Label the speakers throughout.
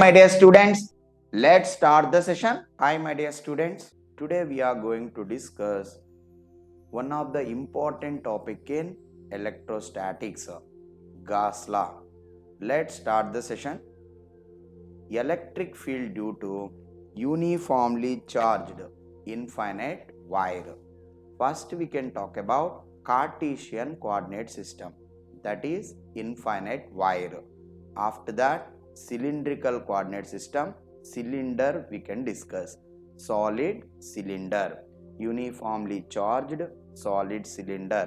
Speaker 1: my dear students. Let's start the session. Hi, my dear students. Today we are going to discuss one of the important topic in electrostatics, Gauss law. Let's start the session. Electric field due to uniformly charged infinite wire. First, we can talk about Cartesian coordinate system, that is infinite wire. After that, cylindrical coordinate system, cylinder we can discuss. Solid cylinder, uniformly charged solid cylinder.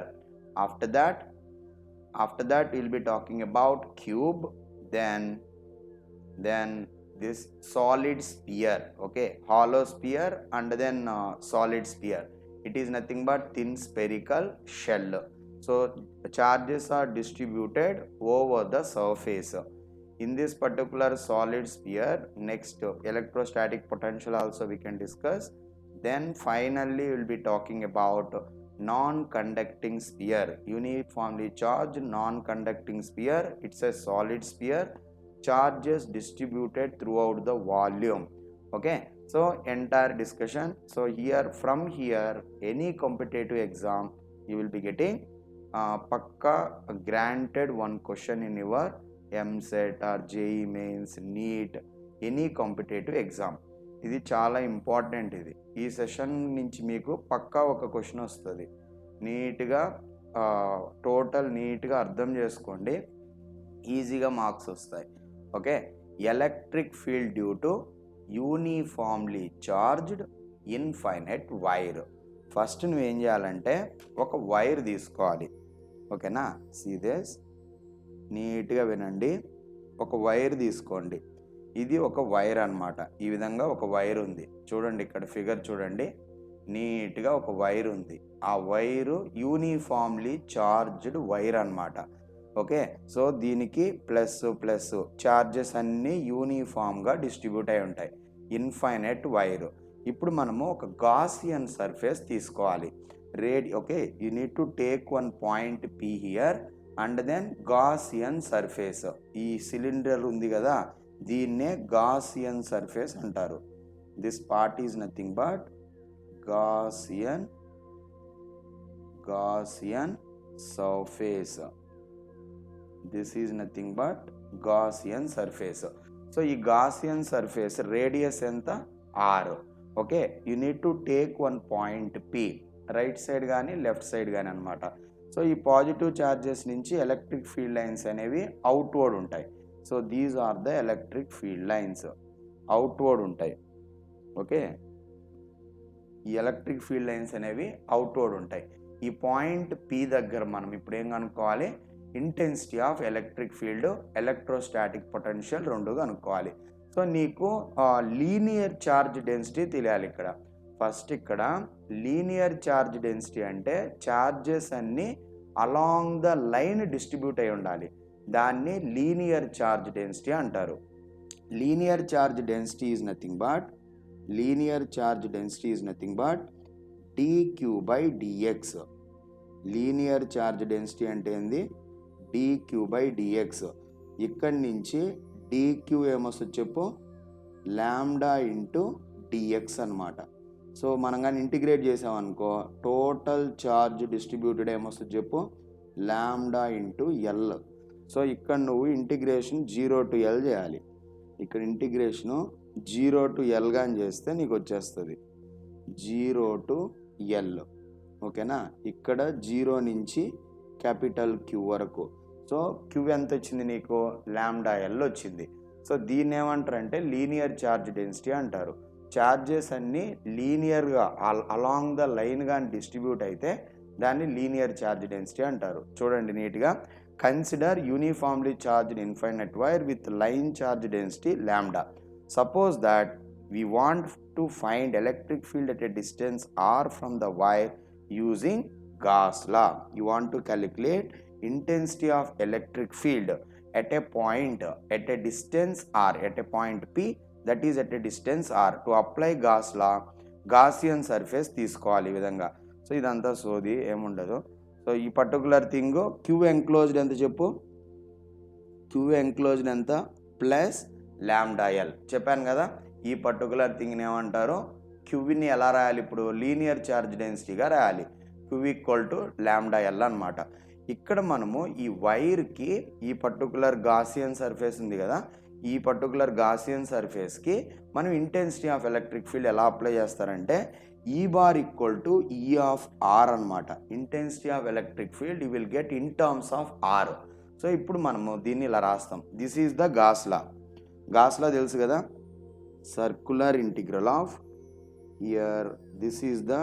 Speaker 1: After that we'll be talking about cube, then this solid sphere, okay, hollow sphere, and then solid sphere. It is nothing but thin spherical shell. So charges are distributed over the surface. In this particular solid sphere, next electrostatic potential also we can discuss. Then finally we will be talking about non-conducting sphere, uniformly charged non-conducting sphere. It's a solid sphere, charges distributed throughout the volume. Okay, so entire discussion. So here, from here, any competitive exam you will be getting pakka granted one question in your MSET or JEE mains, NEET, any competitive exam. ఇది చాలా important. ఇది ఈ session నుంచి మీకు పక్కా ఒక question వస్తుంది. నీట్గా total నీట్గా అర్థం చేసుకోండి, ఈజీగా మార్క్స్ వస్తాయి. Okay, electric field due to uniformly charged infinite wire. First నువ్వేం చేయాలంటే ఒక వైర్ తీసుకోవాలి. ఓకేనా, సీరియస్ నీట్గా వినండి. ఒక వైర్ తీసుకోండి. ఇది ఒక వైర్ అన్నమాట. ఈ విధంగా ఒక వైర్ ఉంది. చూడండి ఇక్కడ ఫిగర్ చూడండి, నీట్గా ఒక వైర్ ఉంది. ఆ వైరు యూనిఫామ్లీ చార్జ్డ్ వైర్ అన్నమాట. ఓకే, సో దీనికి ప్లస్ ప్లస్ చార్జెస్ అన్నీ యూనిఫామ్గా డిస్ట్రిబ్యూట్ అయి ఉంటాయి. Infinite wire. ఇప్పుడు మనము ఒక గాసియన్ సర్ఫేస్ తీసుకోవాలి. Okay, you need to take one point P here and then Gaussian surface. ఈ సిలిండర్ ఉంది కదా, దీన్నే గాసియన్ సర్ఫేస్ అంటారు. This part is nothing but Gaussian surface. This is nothing but Gaussian surface. So ఈ Gaussian surface radius ఎంత? r. Okay, you need to take one point p, right side కానీ left side కానీ అనమాట. So ఈ positive charges నుంచి electric field lines అనేవి outward ఉంటాయి. So these are the electric field lines, outward ఉంటాయి. Okay, ఈ ఎలక్ట్రిక్ ఫీల్డ్ లైన్స్ అనేవి అవుట్వర్డ్ ఉంటాయి. ఈ పాయింట్ పి దగ్గర మనం ఇప్పుడు ఏం కనుక్కోవాలి? Intensity of electric field, electrostatic potential రెండు కనుక్కోవాలి. సో నీకు లీనియర్ ఛార్జ్ డెన్సిటీ తెలియాలి. ఇక్కడ ఫస్ట్ ఇక్కడ లీనియర్ ఛార్జ్ డెన్సిటీ అంటే ఛార్జెస్ అన్నీ అలాంగ్ ద లైన్ డిస్ట్రిబ్యూట్ అయి ఉండాలి. దాన్ని లీనియర్ ఛార్జ్ డెన్సిటీ అంటారు. Linear charge density is nothing but dq/dx. Linear charge density అంటే ఏంది? dq/dx. ఇక్కడి నుంచి dq ఏమొస్తుంది చెప్పు? లాంబ్డా ఇంటూ dx అనమాట. సో మనం కానీ ఇంటిగ్రేట్ చేసామనుకో, టోటల్ ఛార్జ్ డిస్ట్రిబ్యూటెడ్ ఏమొస్తుంది చెప్పు? Lambda into L. సో ఇక్కడ నువ్వు ఇంటిగ్రేషన్ 0 to L చేయాలి. ఇక్కడ ఇంటిగ్రేషను 0 to L కానీ చేస్తే నీకు వచ్చేస్తుంది 0 to L. ఓకేనా, ఇక్కడ 0 నుంచి క్యాపిటల్ Q వరకు. సో Q ఎంత వచ్చింది నీకు? లాంబ్డా L వచ్చింది. సో దీన్ని ఏమంటారంటే లీనియర్ ఛార్జ్ డెన్సిటీ అంటారు. ఛార్జెస్ అన్నీ లీనియర్గా అలాంగ్ ద లైన్ కానీ డిస్ట్రిబ్యూట్ అయితే దాన్ని లీనియర్ ఛార్జ్ డెన్సిటీ అంటారు. చూడండి నీట్గా. Consider uniformly charged infinite wire with line charge density lambda. Suppose that we want to find electric field at a distance r from the wire using Gauss law. You want to calculate intensity of electric field at a point, at a distance r, at a point p, that is at a distance r. To apply Gauss law, Gaussian surface తీసుకోవాలి ఈ విధంగా. So ఇదంతా సోది ఏముండదు. So ఈ particular thing Q enclosed ఎంత చెప్పు? Q enclosed ఎంత? Plus lambda L. చెప్పాను కదా ఈ పర్టికులర్ థింగ్ని ఏమంటారు, క్యూని ఎలా రాయాలి, ఇప్పుడు లీనియర్ ఛార్జ్ డెన్సిటీగా రాయాలి, Q equal to lambda L అనమాట. ఇక్కడ మనము ఈ వైర్కి ఈ పర్టికులర్ గాసియన్ సర్ఫేస్ ఉంది కదా, ఈ పర్టికులర్ గాసియన్ సర్ఫేస్కి మనం ఇంటెన్సిటీ ఆఫ్ ఎలక్ట్రిక్ ఫీల్డ్ ఎలా అప్లై చేస్తారంటే E bar equal to E of R అనమాట. Intensity of electric field you will get in terms of R. So ఇప్పుడు మనము దీన్ని ఇలా రాస్తాం. This is the Gauss law. Gauss law తెలుసు కదా, circular integral of here this is the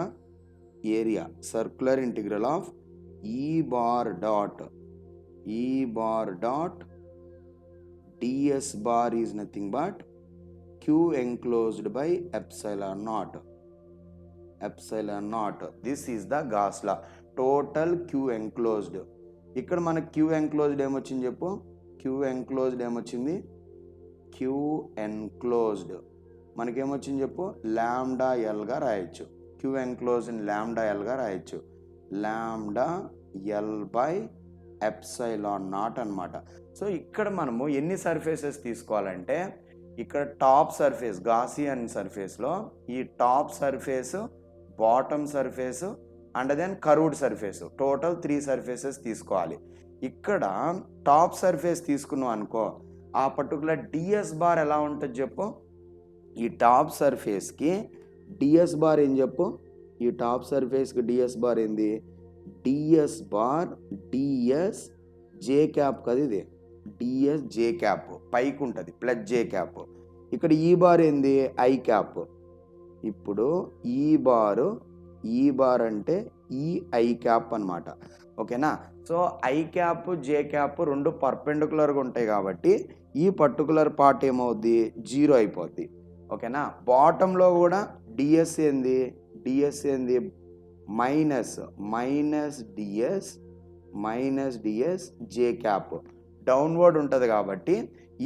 Speaker 1: area, circular integral of E bar dot ds bar is nothing but q enclosed by epsilon naught. This is the Gauss law. Total q enclosed. ఇక్కడ మనకు q enclosed ఏమొచ్చింది చెప్పు, q enclosed ఏమొచ్చింది, q enclosed మనకేమొచ్చింది చెప్పు, lambda ఎల్గా రాయొచ్చు. q enclosed lambda ఎల్గా రాయొచ్చు, lambda L by epsilon naught అనమాట. So ఇక్కడ మనము ఎన్ని సర్ఫేసెస్ తీసుకోవాలంటే ఇక్కడ టాప్ సర్ఫేస్ గాసియన్ సర్ఫేస్లో ఈ top surface, bottom surface and then curved surface, total 3 surfaces తీసుకోవాలి. ఇక్కడ టాప్ సర్ఫేస్ తీసుకున్నాం అనుకో, ఆ పర్టికులర్ డిఎస్ బార్ ఎలా ఉంటుంది చెప్పు, ఈ టాప్ సర్ఫేస్కి డిఎస్ బార్ ఏం చెప్పు, ఈ టాప్ సర్ఫేస్కి డిఎస్ బార్ ఏంది, DS bar DS J cap కదా, ఇది డిఎస్ జే క్యాప్ పైకి ఉంటుంది ప్లస్ జే క్యాప్. ఇక్కడ ఈ బార్ ఏంది, ఐ క్యాప్. ఇప్పుడు ఈ బార్ అంటే ఈ ఐ క్యాప్ అనమాట. ఓకేనా. So I cap J cap రెండు పర్పెండికులర్గా ఉంటాయి కాబట్టి ఈ పర్టికులర్ పార్ట్ ఏమవుద్ది, 0 అయిపోద్ది. ఓకేనా. బాటంలో కూడా డిఎస్ ఏంది minus ds J cap downward ఉంటుంది కాబట్టి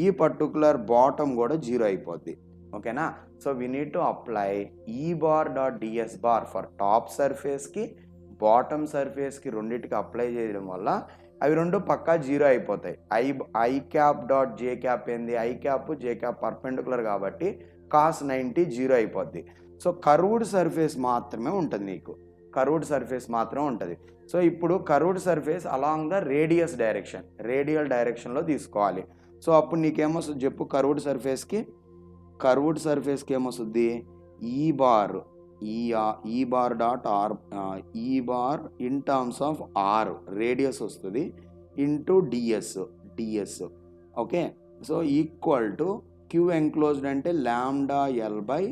Speaker 1: ఈ పర్టికులర్ బాటమ్ కూడా 0 అయిపోద్ది. ఓకేనా. So we need to apply E bar dot DS bar for top సర్ఫేస్కి బాటమ్ సర్ఫేస్కి రెండింటికి అప్లై చేయడం వల్ల అవి రెండు పక్కా 0 అయిపోతాయి. I cap dot J cap ఏంది, I cap J cap perpendicular కాబట్టి కాస్ 90 0 అయిపోద్ది. సో కర్వ్డ్ సర్ఫేస్ మాత్రమే ఉంటుంది, నీకు కర్వ్డ్ సర్ఫేస్ మాత్రమే ఉంటుంది. సో ఇప్పుడు curved surface along the radial డైరెక్షన్లో తీసుకోవాలి. సో అప్పుడు నీకేమొస్తుంది చెప్పు, కర్వ్డ్ సర్ఫేస్కి ఏమొస్తుంది, E bar dot R, E bar in terms of R radius వస్తుంది into ds. Okay. So equal to Q enclosed అంటే lambda L by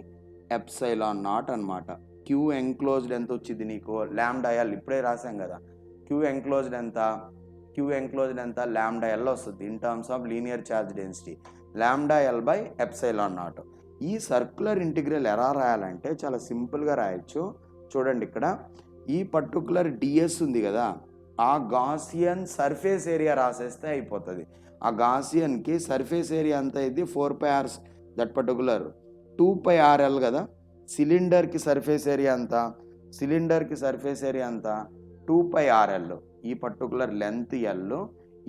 Speaker 1: epsilon naught అనమాట. క్యూ ఎంక్లోజ్డ్ ఎంత వచ్చింది నీకు, లాంబ్డా ఎల్ ఇప్పుడే రాసాం కదా, క్యూ ఎంక్లోజ్డ్ ఎంత లాంబ్డా ఎల్ వస్తుంది in terms of linear charge density, lambda L by epsilon naught. ఈ సర్క్యులర్ ఇంటిగ్రల్ ఎలా రాయాలంటే చాలా సింపుల్గా రాయొచ్చు. చూడండి ఇక్కడ ఈ పర్టికులర్ డిఎస్ ఉంది కదా, ఆ గాసియన్ సర్ఫేస్ ఏరియా రాసేస్తే అయిపోతుంది. ఆ గాసియన్కి సర్ఫేస్ ఏరియా అంతా ఇది 4πr, దట్ పర్టికులర్ 2πrl కదా. సిలిండర్కి సర్ఫేస్ ఏరియా అంతా 2πrl. ఈ పర్టికులర్ లెంత్ ఎల్,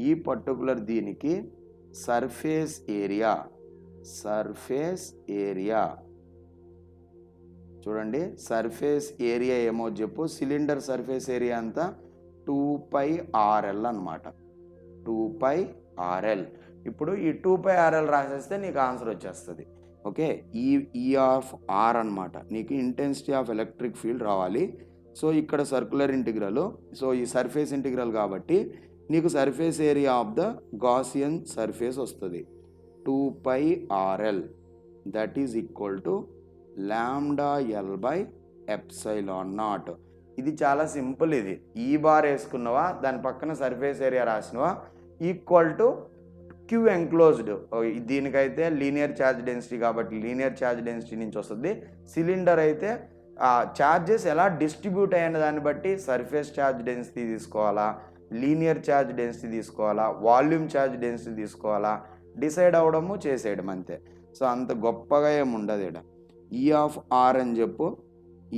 Speaker 1: ఈ పర్టికులర్ దీనికి సర్ఫేస్ ఏరియా చూడండి, సర్ఫేస్ ఏరియా ఏమో చెప్పు, సిలిండర్ సర్ఫేస్ ఏరియా అంతా 2πrl అనమాట, 2πrl. ఇప్పుడు ఈ 2πrl రాసేస్తే నీకు ఆన్సర్ వచ్చేస్తుంది. ఓకే. ఈ ఆఫ్ ఆర్ అనమాట, నీకు ఇంటెన్సిటీ ఆఫ్ ఎలక్ట్రిక్ ఫీల్డ్ రావాలి. సో ఇక్కడ సర్క్యులర్ ఇంటిగ్రల్, సో ఈ సర్ఫేస్ ఇంటిగ్రల్ కాబట్టి నీకు surface area of the Gaussian surface వస్తుంది 2πrl, that is equal to lambda L by epsilon naught. ఇది చాలా సింపుల్. ఇది ఈ బార్ వేసుకున్నావా, దాని పక్కన సర్ఫేస్ ఏరియా రాసినవా, ఈక్వల్ టు క్యూ ఎంక్లోజ్డ్. దీనికైతే లీనియర్ ఛార్జ్ డెన్సిటీ కాబట్టి లీనియర్ ఛార్జ్ డెన్సిటీ నుంచి వస్తుంది. సిలిండర్ అయితే ఛార్జెస్ ఎలా డిస్ట్రిబ్యూట్ అయిన దాన్ని బట్టి సర్ఫేస్ ఛార్జ్ డెన్సిటీ తీసుకోవాలా, లీనియర్ ఛార్జ్ డెన్సిటీ తీసుకోవాలా, వాల్యూమ్ ఛార్జ్ డెన్సిటీ తీసుకోవాలా, డిసైడ్ అవ్వడము చేసేయడం అంతే. సో అంత గొప్పగా ఏముండదు ఇక్కడ. ఈ ఆఫ్ ఆర్ అని చెప్పు,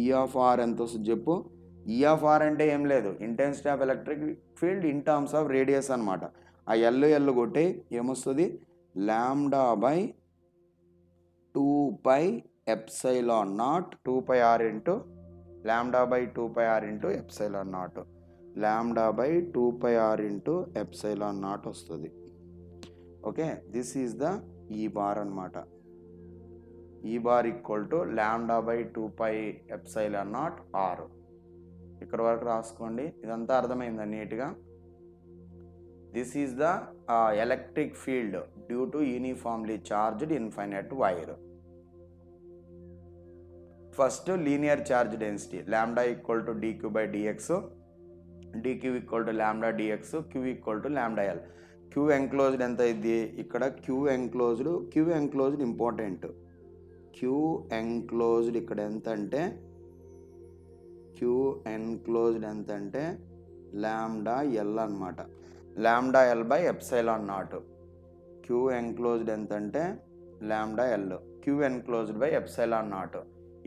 Speaker 1: ఈ ఆఫ్ ఆర్ ఎంత వస్తుంది చెప్పు. ఈ ఆఫ్ ఆర్ అంటే ఏం లేదు, intensity of electric field in terms of radius అనమాట. ఆ ఎల్ కొట్టే ఏమొస్తుంది, lambda by 2 pi epsilon naught 2 pi r into lambda by 2 pi r into epsilon naught. Lambda by 2 pi r into epsilon naught వస్తుంది. Okay, this is the E bar అనమాట. E bar equal to lambda by 2 pi epsilon naught R. ఇక్కడ వరకు రాసుకోండి. ఇదంతా అర్థమైందా నీట్గా? This is the electric field due to uniformly charged infinite wire. First linear charge density lambda equal to dq by dx, dq equal to lambda dx, q equal to lambda L. Q enclosed ఎంత అయింది ఇక్కడ? Q enclosed important. Q enclosed ఇక్కడ ఎంత అంటే lambda L అనమాట. Lambda L by epsilon naught. Q enclosed ఎంత అంటే lambda L, Q enclosed by epsilon naught.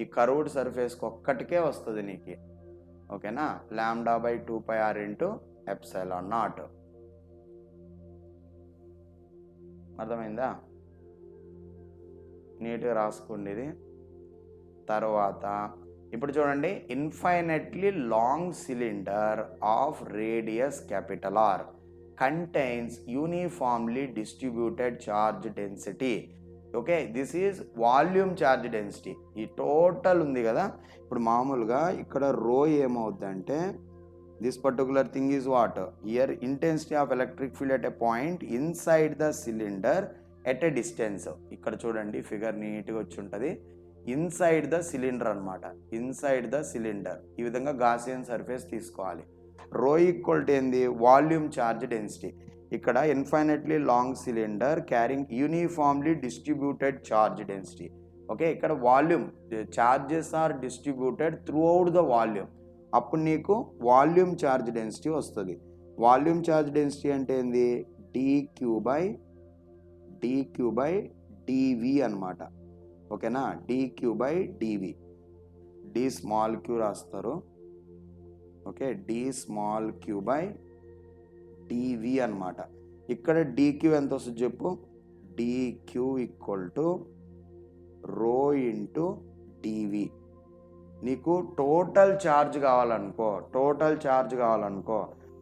Speaker 1: ఈ కర్వ్డ్ సర్ఫేస్కి ఒక్కటికే వస్తుంది నీకు. ఓకేనా? Lambda by 2 pi R into epsilon naught. అర్థమైందా? నీట్గా రాసుకోండి ఇది. తర్వాత ఇప్పుడు చూడండి, infinitely long cylinder of radius capital R contains uniformly distributed charge density. Okay, this is volume charge density. ఈ టోటల్ ఉంది కదా, ఇప్పుడు మామూలుగా ఇక్కడ రో ఏమవుద్దంటే this particular thing is what? Here intensity of electric field at a point inside the cylinder at a distance. ఇక్కడ చూడండి figure నీట్గా వచ్చి ఉంటుంది. ఇన్సైడ్ ద సిలిండర్ అనమాట. ఇన్సైడ్ ద సిలిండర్ ఈ విధంగా గాసియన్ సర్ఫేస్ తీసుకోవాలి. రో ఈక్వల్ టు ఏంది? Volume charge density. ఇక్కడ infinitely long cylinder carrying uniformly distributed charge density. Okay, ఇక్కడ volume charges are distributed throughout the volume. అప్పుడు నీకు volume charge density వస్తుంది. Volume charge density అంటే ఏంది? dq by dv అనమాట. ఓకేనా? dq by dv. d small Q రాస్తారు. Okay, d small Q by dv అనమాట. ఇక్కడ dq ఎంత వస్తుంది చెప్పు? dq equal to rho into dv. నీకు టోటల్ ఛార్జ్ కావాలనుకో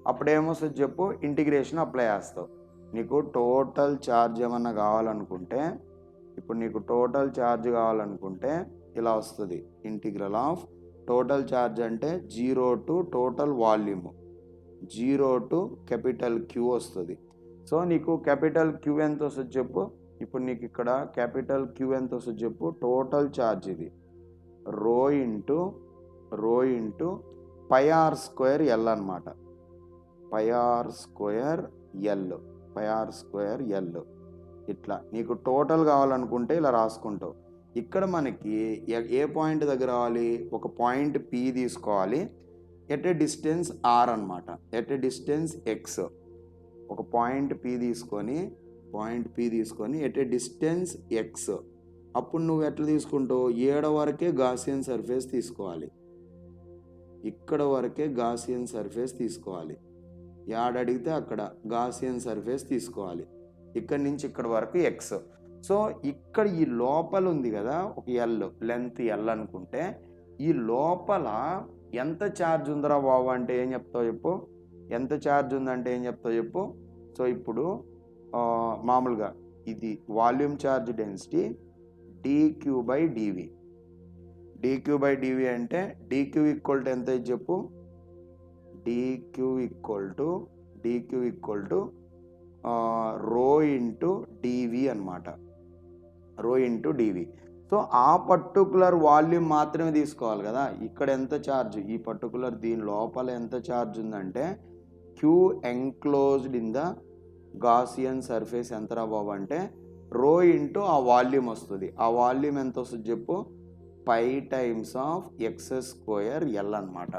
Speaker 1: అప్పుడు ఏమొస్తుంది చెప్పు? ఇంటిగ్రేషన్ అప్లై చేస్తావు. నీకు టోటల్ ఛార్జ్ ఏమన్నా కావాలనుకుంటే, ఇప్పుడు నీకు టోటల్ ఛార్జ్ కావాలనుకుంటే ఇలా వస్తుంది. ఇంటిగ్రల్ ఆఫ్ టోటల్ ఛార్జ్ అంటే 0 to total volume, 0 to capital Q వస్తుంది. సో నీకు క్యాపిటల్ క్యూ ఎంత వస్తుంది చెప్పు? ఇప్పుడు నీకు ఇక్కడ క్యాపిటల్ క్యూ ఎంత వస్తుంది చెప్పు? టోటల్ ఛార్జ్ ఇది rho into pi R square L అనమాట. Pi R square L. ఇట్లా నీకు టోటల్ కావాలనుకుంటే ఇలా రాసుకుంటావు. ఇక్కడ మనకి ఏ పాయింట్ దగ్గర రావాలి? ఒక పాయింట్ పి తీసుకోవాలి. ఎట్ ఏ డిస్టెన్స్ ఆర్ అనమాట. At a distance X. ఒక పాయింట్ పి తీసుకొని ఎట్ ఏ డిస్టెన్స్ ఎక్స్. అప్పుడు నువ్వు ఎట్లా తీసుకుంటావు? 7 వరకే గాసియన్ సర్ఫేస్ తీసుకోవాలి. ఇక్కడ వరకే గాసియన్ సర్ఫేస్ తీసుకోవాలి. అడిగితే అక్కడ గాసియన్ సర్ఫేస్ తీసుకోవాలి. ఇక్కడ నుంచి ఇక్కడ వరకు ఎక్స్. సో ఇక్కడ ఈ లోపల ఉంది కదా ఒక ఎల్, లెంత్ ఎల్ అనుకుంటే, ఈ లోపల ఎంత ఛార్జ్ ఉందిరా బాబు అంటే ఏం చెప్తావు చెప్పు? ఎంత ఛార్జ్ ఉందంటే ఏం చెప్తావు చెప్పు? సో ఇప్పుడు మామూలుగా ఇది volume charge density dq by dv. dq by dv అంటే dq ఈక్వల్ టు ఎంత చెప్పు? dq equal to rho into dv అనమాట. Rho into dv. సో ఆ పర్టికులర్ వాల్యూమ్ మాత్రమే తీసుకోవాలి కదా. ఇక్కడ ఎంత ఛార్జ్, ఈ పర్టికులర్ దీని లోపల ఎంత ఛార్జ్ ఉందంటే Q enclosed in the Gaussian surface ఎంత రా బాబు అంటే రో ఇంటూ ఆ వాల్యూమ్ వస్తుంది. ఆ వాల్యూమ్ ఎంత వస్తుంది చెప్పు? Pi times of X square L అనమాట.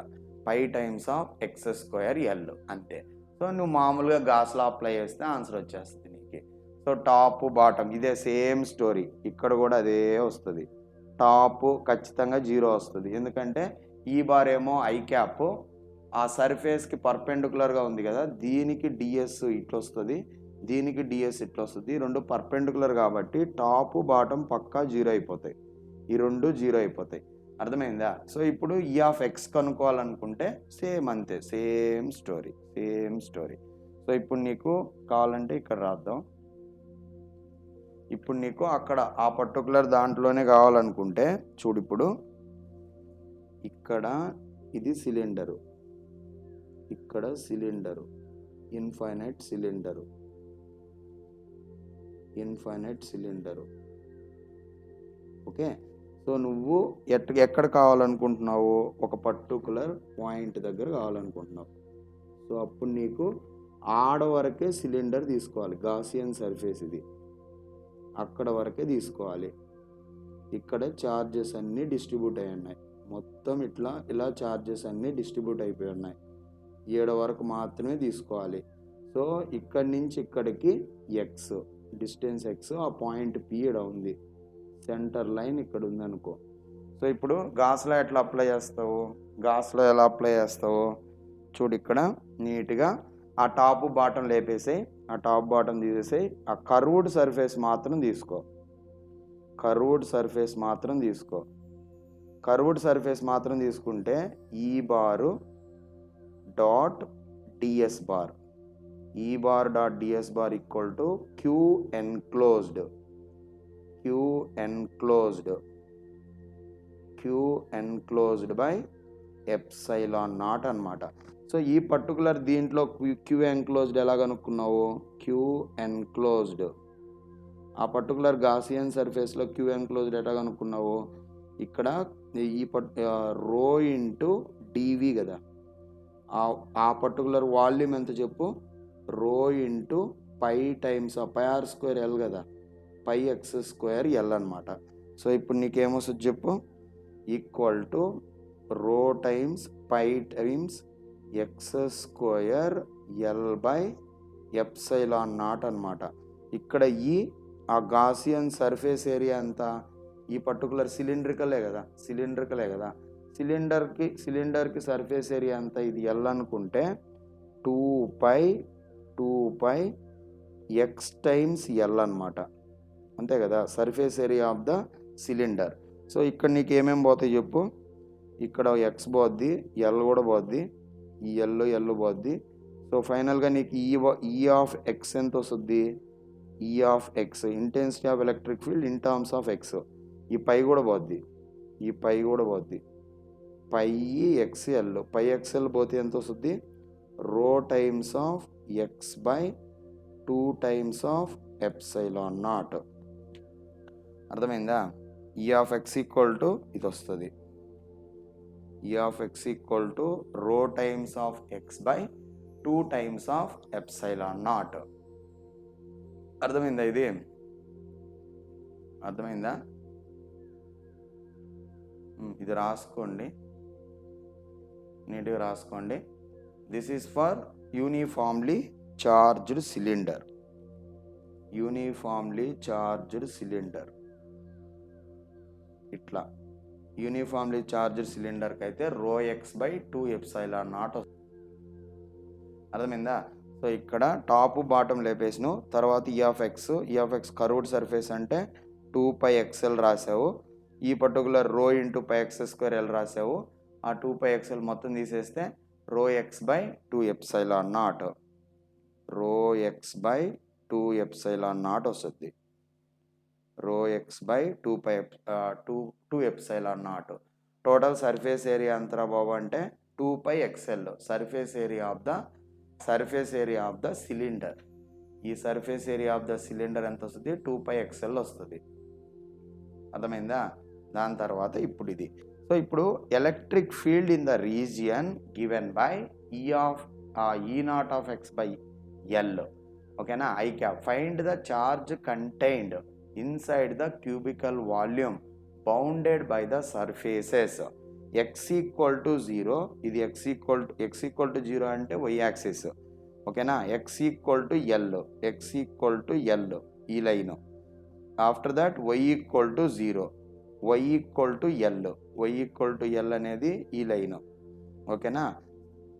Speaker 1: Pi times of X square L అంతే. సో నువ్వు మామూలుగా గాస్లో అప్లై చేస్తే ఆన్సర్ వచ్చేస్తుంది నీకు. సో టాప్ బాటమ్ ఇదే సేమ్ స్టోరీ. ఇక్కడ కూడా అదే వస్తుంది. టాప్ ఖచ్చితంగా 0 వస్తుంది. ఎందుకంటే ఈ బార్ ఏమో ఐ క్యాప్ ఆ సర్ఫేస్కి పర్పెండికులర్గా ఉంది కదా, దీనికి డిఎస్ ఇట్లా వస్తుంది. దీనికి డిఎస్ ఇట్లా వస్తుంది. ఈ రెండు పర్పెండికులర్ కాబట్టి టాప్ బాటమ్ పక్కా జీరో అయిపోతాయి. ఈ రెండు జీరో అయిపోతాయి. అర్థమైందా? సో ఇప్పుడు ఈ ఆఫ్ ఎక్స్ కనుక్కోవాలనుకుంటే సేమ్ అంతే, సేమ్ స్టోరీ. సో ఇప్పుడు నీకు కావాలంటే ఇక్కడ రాద్దాం. ఇప్పుడు నీకు అక్కడ ఆ పర్టికులర్ దాంట్లోనే కావాలనుకుంటే చూడు, ఇప్పుడు ఇక్కడ ఇది సిలిండరు, ఇక్కడ cylinder, infinite cylinder. Okay, so నువ్వు ఎక్కడ కావాలనుకుంటున్నావు? ఒక పర్టికులర్ పాయింట్ దగ్గర కావాలనుకుంటున్నావు. సో అప్పుడు నీకు ఆడ వరకే సిలిండర్ తీసుకోవాలి. గాసియన్ సర్ఫేస్ ఇది, అక్కడ వరకే తీసుకోవాలి. ఇక్కడ ఛార్జెస్ అన్నీ డిస్ట్రిబ్యూట్ అయి ఉన్నాయి. మొత్తం ఇలా ఛార్జెస్ అన్నీ డిస్ట్రిబ్యూట్ అయిపోయి ఉన్నాయి. 7 వరకు మాత్రమే తీసుకోవాలి. సో ఇక్కడి నుంచి ఇక్కడికి ఎక్స్ డిస్టెన్స్ ఎక్స్, ఆ పాయింట్ పి ఇక్కడ ఉంది, సెంటర్ లైన్ ఇక్కడ ఉంది అనుకో. సో ఇప్పుడు గాస్లో ఎట్లా అప్లై చేస్తావు? గాస్లో ఎలా అప్లై చేస్తావు చూడు, ఇక్కడ నీట్గా ఆ టాప్ బాటం లేపేసాయి, ఆ టాప్ బాటం తీసేసాయి. ఆ కర్వ్డ్ సర్ఫేస్ మాత్రం తీసుకో. కర్వ్డ్ సర్ఫేస్ మాత్రం తీసుకుంటే E bar dot DS bar, E bar dot DS bar equal to queue enclosed by epsilon naught అనమాట. సో ఈ పర్టికులర్ దీంట్లో క్యూ ఎన్క్లోజ్డ్ ఎలా కనుక్కున్నావు? క్యూ ఎన్క్లోజ్డ్ ఆ పర్టికులర్ గాసియన్ సర్ఫేస్లో క్యూ ఎన్క్లోజ్డ్ ఎట్లా కనుక్కున్నావు? ఇక్కడ ఈ రో ఇంటూ డివి కదా, ఆ పర్టికులర్ వాల్యూమ్ ఎంత చెప్పు? Rho into pi times pi R square L కదా, పై ఎక్స్ స్క్వేర్ ఎల్ అనమాట. సో ఇప్పుడు నీకేమొస్తుంది చెప్పు? Equal to rho times pi times X square L by epsilon naught అనమాట. ఇక్కడ ఆ గాసియన్ సర్ఫేస్ ఏరియా ఎంత? ఈ పర్టికులర్ సిలిండ్రికలే కదా, సిలిండర్కి సర్ఫేస్ ఏరియా ఎంత? ఇది ఎల్ అనుకుంటే 2π ఎక్స్ టైమ్స్ ఎల్ అనమాట, అంతే కదా, surface area of the cylinder. So ఇక్కడ నీకు ఏమేమి పోతాయి చెప్పు? ఇక్కడ ఎక్స్ పోద్ది, ఎల్ కూడా పోద్ది, ఈ ఎల్ పోద్ది. సో ఫైనల్గా నీకు ఈ ఆఫ్ ఎక్స్ ఎంత వస్తుంది? E of X intensity of electric field in terms of X. ఈ పై కూడా పోద్ది, పై ఎక్స్ఎల్, పై ఎక్స్ఎల్ పోతే ఎంత వస్తుంది? రో times of x by 2 times of epsilon not. అర్థమైందా? ఈ ఆఫ్ ఎక్స్ ఈక్వల్ టు ఇది వస్తుంది, E of X equal to rho times of x by 2 times of epsilon not. అర్థమైందా? ఇది అర్థమైందా? ఇది రాసుకోండి, నీట్గా రాసుకోండి. This is for uniformly charged cylinder. ఇట్లా యూనిఫామ్లీ చార్జ్డ్ సిలిండర్కి అయితే రో ఎక్స్ బై 2 ఎప్సైలాన్ నాట్ వస్తుంది. అర్థమైందా? సో ఇక్కడ టాప్ బాటం లేపేసినావు. తర్వాత ఈ ఆఫ్ ఎక్స్ కర్వ్డ్ సర్ఫేస్ అంటే 2πxl రాసావు. ఈ particular rho into πx square L రాసావు. ఆ 2πxl మొత్తం తీసేస్తే రో ఎక్స్ బై 2 ఎప్సైలాన్ నాట్, వస్తుంది. Rho X by 2 epsilon naught. Total surface area ఎంతరా బాబు అంటే 2πxl, surface area of the cylinder. ఈ surface area of the cylinder ఎంత వస్తుంది? 2πxl వస్తుంది. అర్థమైందా? దాని తర్వాత ఇప్పుడు ఇది. సో ఇప్పుడు electric field in the region given by E naught of x by L. ఓకేనా? I cap find the charge contained inside the cubical volume bounded by the surfaces. X equal to 0, ఇది x equal to 0 అంటే y axis. ఓకేనా? X equal to L ఈ line. After that y equal to 0, y equal to L అనేది ఈ line. ఓకేనా?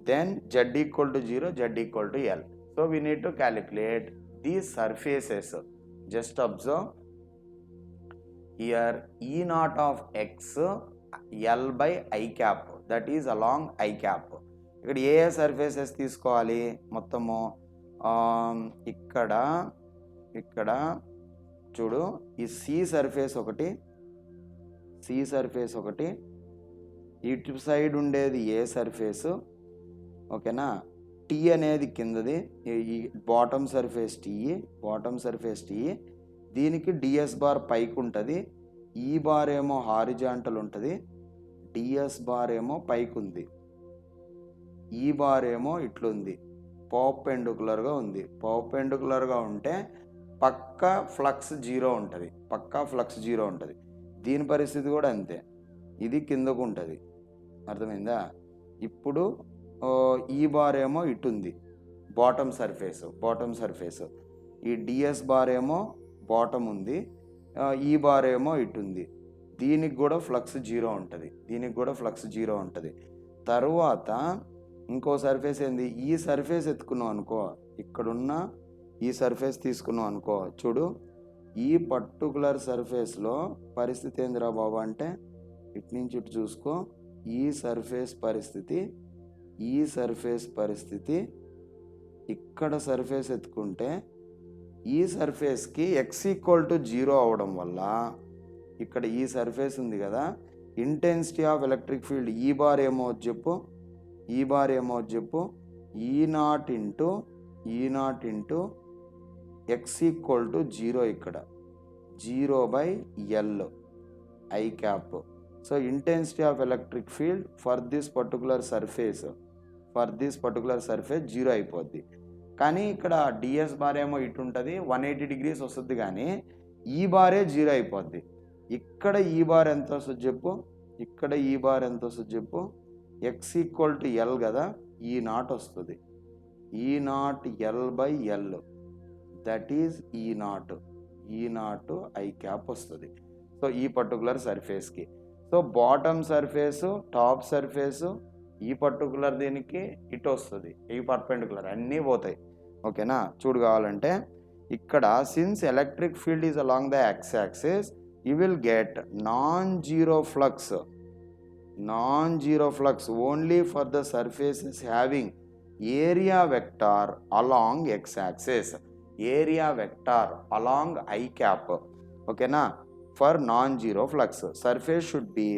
Speaker 1: Then z equal to 0, Z equal to L. So we need to calculate these surfaces, just observe here E naught of x L by I cap, that is along I cap. ఇక్కడ ఏ surfaces తీసుకోవాలి మొత్తము ఇక్కడ ఇక్కడ చూడు ఈ C surface ఒకటి ఇటు side ఉండేది ఏ సర్ఫేసు, ఓకేనా. టీ అనేది కిందది, ఈ బాటమ్ సర్ఫేస్ టీ, దీనికి డిఎస్ బార్ పైకి ఉంటుంది, ఈ బార్ ఏమో హారిజాంటల్ ఉంటుంది, డిఎస్ బార్ ఏమో పైకి ఉంది, ఈ బార్ ఏమో ఇట్లుంది, పర్పెండిక్యులర్గా ఉంది. పర్పెండిక్యులర్గా ఉంటే పక్కా ఫ్లక్స్ జీరో ఉంటుంది. దీని పరిస్థితి కూడా అంతే, ఇది కిందకు ఉంటుంది, అర్థమైందా. ఇప్పుడు ఈ బార్ ఏమో ఇటుంది, బాటమ్ సర్ఫేస్, ఈ డిఎస్ బార్ ఏమో బాటమ్ ఉంది, ఈ బార్ ఏమో ఇటుంది, దీనికి కూడా ఫ్లక్స్ జీరో ఉంటుంది. తరువాత ఇంకో సర్ఫేస్ ఏంది, ఈ సర్ఫేస్ ఎత్తుకున్నాం అనుకో, ఇక్కడున్న ఈ సర్ఫేస్ తీసుకున్నాం అనుకో, చూడు ఈ పర్టికులర్ సర్ఫేస్లో పరిస్థితి ఏందిరా బాబు అంటే, ఇటు నుంచి ఇటు చూసుకో, ఈ సర్ఫేస్ పరిస్థితి ఇక్కడ సర్ఫేస్ ఎత్తుకుంటే ఈ సర్ఫేస్కి ఎక్స్ ఈక్వల్ టు 0 అవడం వల్ల ఇక్కడ ఈ సర్ఫేస్ ఉంది కదా, ఇంటెన్సిటీ ఆఫ్ ఎలక్ట్రిక్ ఫీల్డ్ ఈ బార్ ఏమో చెప్పు, ఈ naught into X equal to 0, ఇక్కడ 0/L I cap. So intensity of electric field for this particular surface 0 అయిపోద్ది. కానీ ఇక్కడ డిఎస్ బార్ ఏమో ఇటు ఉంటుంది, 180 degrees వస్తుంది, కానీ ఈ బారే 0 అయిపోద్ది. ఇక్కడ ఈ బార్ ఎంత వస్తుంది చెప్పు, ఎక్స్ ఈక్వల్ టు ఎల్ కదా, ఈ నాట్ వస్తుంది, E naught L/L, that is E naught i cap వస్తుంది. సో ఈ పర్టికులర్ సర్ఫేస్కి, so bottom surface, top surface, ఈ పర్టికులర్ దీనికి ఇటు వస్తుంది, ఈ పర్పెండిక్యులర్ అన్నీ పోతాయి, ఓకేనా. చూడు కావాలంటే ఇక్కడ since electric field is along the x axis, you will get non zero flux only for the surfaces having area vector along x axis, area vector along i cap, ఓకేనా. For non zero flux surface should be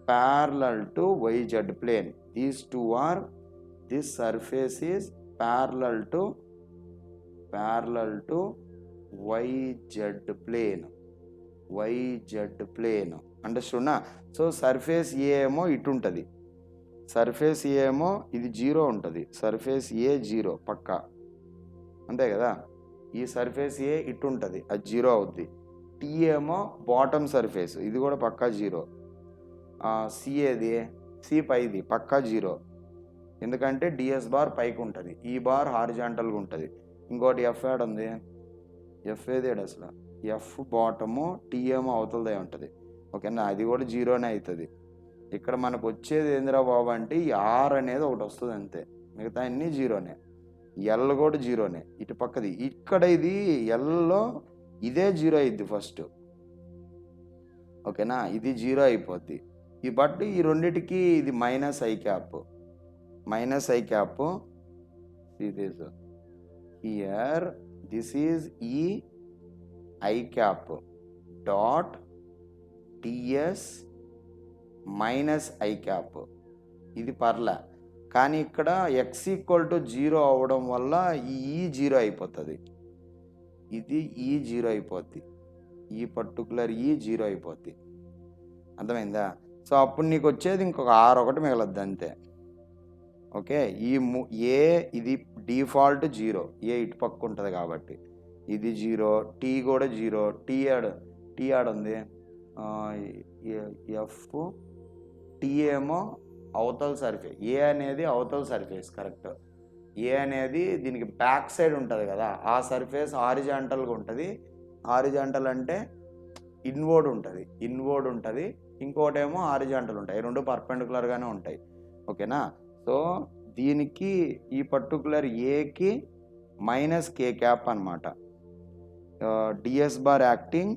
Speaker 1: parallel to YZ plane. These two are, this surface is parallel to YZ plane. Understood na? So surface A ఏమో ఇటు ఉంటుంది, surface ఏ ఏమో ఇది 0 ఉంటుంది, surface ఏ 0 పక్కా, అంతే కదా. ఈ సర్ఫేస్ ఏ ఇటు ఉంటుంది, అది 0 అవుద్ది. టీ ఏమో బాటమ్ సర్ఫేస్, ఇది కూడా పక్కా 0. సి ఏది, సి పైది పక్కా 0, ఎందుకంటే డిఎస్ బార్ పైకి ఉంటుంది, ఈ బార్ హారిజాంటల్గా ఉంటుంది. ఇంకోటి ఎఫ్ యాడ్ ఉంది, ఎఫ్ ఏది అసలు, ఎఫ్ బాటము, టీ ఏమో అవతలదే ఉంటుంది, ఓకేనా. అది కూడా 0నే అవుతుంది. ఇక్కడ మనకు వచ్చేది ఏందిరా బాబు అంటే ఈ ఆర్ అనేది ఒకటి వస్తుంది అంతే, మిగతా అన్నీ 0నే. ఎల్ కూడా 0నే, ఇటు పక్కది, ఇక్కడ ఇది ఎల్లో ఇదే 0 అయింది ఫస్ట్, ఓకేనా. ఇది 0 అయిపోద్ది. ఈ బట్ ఈ రెండిటికి ఇది minus i cap, here this is ఈ i cap dot ds minus i cap, ఇది పర్లే. కానీ ఇక్కడ ఎక్స్ ఈక్వల్ టు 0 అవ్వడం వల్ల ఈ 0 అయిపోతుంది, ఇది ఈ 0 అయిపోద్ది, ఈ పర్టికులర్ ఈ 0 అయిపోద్ది, అర్థమైందా. సో అప్పుడు నీకు వచ్చేది ఇంకొక ఆర్ ఒకటి మిగలద్దు అంతే, ఓకే. ఏ ఇది డిఫాల్ట్ 0, ఏ ఇటు పక్క ఉంటుంది కాబట్టి ఇది 0, టీ కూడా 0, టీ యాడ్ ఉంది, ఎఫ్ టీ ఏమో అవతల సర్ఫేస్, ఏ అనేది అవతల సర్ఫేస్ కరెక్ట్, ఏ అనేది దీనికి బ్యాక్ సైడ్ ఉంటుంది కదా, ఆ సర్ఫేస్ హారిజాంటల్గా ఉంటుంది. హారిజాంటల్ అంటే ఇన్వర్డ్ ఉంటుంది, ఇంకోటి ఏమో హారిజాంటల్ ఉంటాయి, రెండు పర్పెండిక్యులర్గానే ఉంటాయి, ఓకేనా. సో దీనికి ఈ పర్టికులర్ ఏకి మైనస్ కే క్యాప్ అనమాట. ds bar acting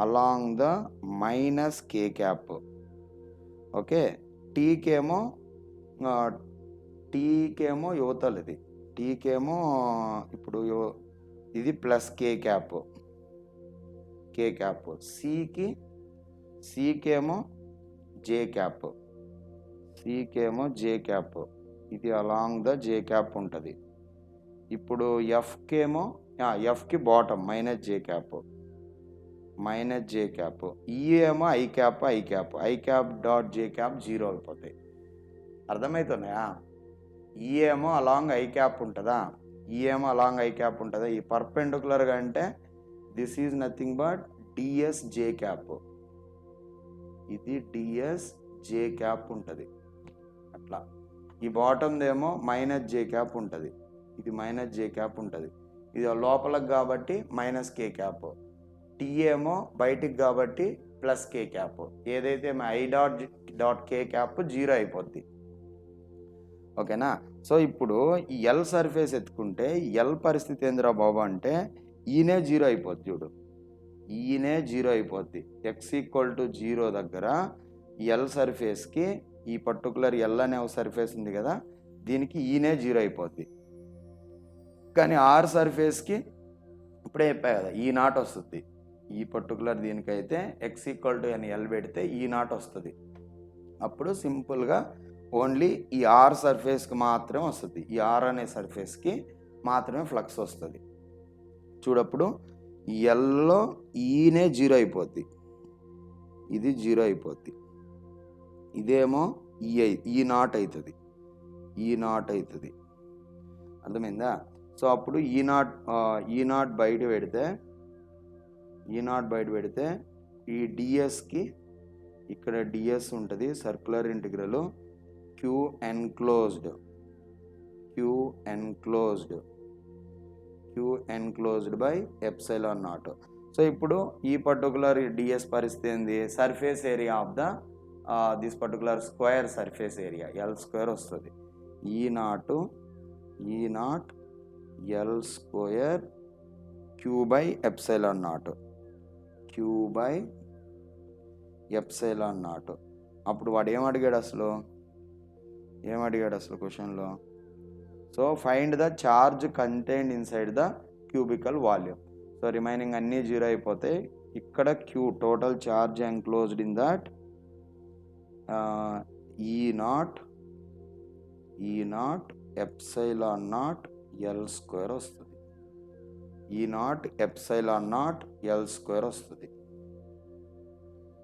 Speaker 1: along the minus k cap. Okay, టీకేమో యువతలు, ఇది టీకేమో ఇప్పుడు ఇది ప్లస్ కే క్యాప్, సీకేమో జే క్యాప్, ఇది అలాంగ్ ద జే క్యాప్ ఉంటుంది. ఇప్పుడు ఎఫ్కి బాటమ్ మైనస్ జే క్యాప్, ఈ ఏమో i cap dot J cap 0 అయిపోతాయి. అర్థమవుతున్నాయా? ఈ ఏమో అలాంగ్ ఐ క్యాప్ ఉంటుందా, ఈ పర్పెండికులర్గా అంటే this is nothing but dS J cap, ఇది డిఎస్ జే క్యాప్ ఉంటుంది. అట్లా ఈ బాటమ్దేమో మైనస్ జే క్యాప్ ఉంటుంది, ఇది మైనస్ జే క్యాప్ ఉంటుంది. ఇది లోపలకు కాబట్టి మైనస్ కే క్యాప్, టీ ఏమో బయటికి కాబట్టి ప్లస్ కే క్యాప్. ఏదైతే ఐ డాట్ కే క్యాప్ 0 అయిపోద్ది. ఓకేనా? సో ఇప్పుడు ఈ ఎల్ సర్ఫేస్ ఎత్తుకుంటే ఎల్ పరిస్థితి ఏందిరా బాబు అంటే ఈనే 0 అయిపోద్ది. చూడు, ఈనే 0 అయిపోద్ది. ఎక్స్ ఈక్వల్ టు 0 దగ్గర ఎల్ సర్ఫేస్కి, ఈ పర్టికులర్ ఎల్ అనే సర్ఫేస్ ఉంది కదా, దీనికి ఈనే 0 అయిపోద్ది. కానీ ఆర్ సర్ఫేస్కి ఇప్పుడే చెప్పా కదా ఈ నాట్ వస్తుంది. ఈ పర్టికులర్ దీనికైతే ఎక్స్ ఈక్వల్ టు అని ఎల్ పెడితే ఈ నాట్ వస్తుంది. అప్పుడు సింపుల్గా ఓన్లీ ఈ ఆర్ సర్ఫేస్కి మాత్రమే వస్తుంది, ఈ ఆర్ అనే సర్ఫేస్కి మాత్రమే ఫ్లక్స్ వస్తుంది. చూడప్పుడు ఎల్లో ఈనే 0 అయిపోద్ది, ఇది 0 అయిపోద్ది. ఇదేమో ఈ నాట్ అవుతుంది, అర్థమైందా? సో అప్పుడు ఈ నాట్ బయట పెడితే ఈ డిఎస్కి ఇక్కడ డిఎస్ ఉంటుంది, circular integral q enclosed by epsilon naught. So ఇప్పుడు ఈ పర్టికులర్ డిఎస్ పరిస్థితి ఏంది, surface area of the this particular square surface area L square వస్తుంది. E naught L square q by epsilon naught. అప్పుడు వాడు ఏమడిగాడు అసలు క్వశ్చన్లో? So find the charge contained inside the cubical volume. So remaining అన్నీ 0 అయిపోతాయి. ఇక్కడ q total charge enclosed in that E naught epsilon naught L square వస్తుంది.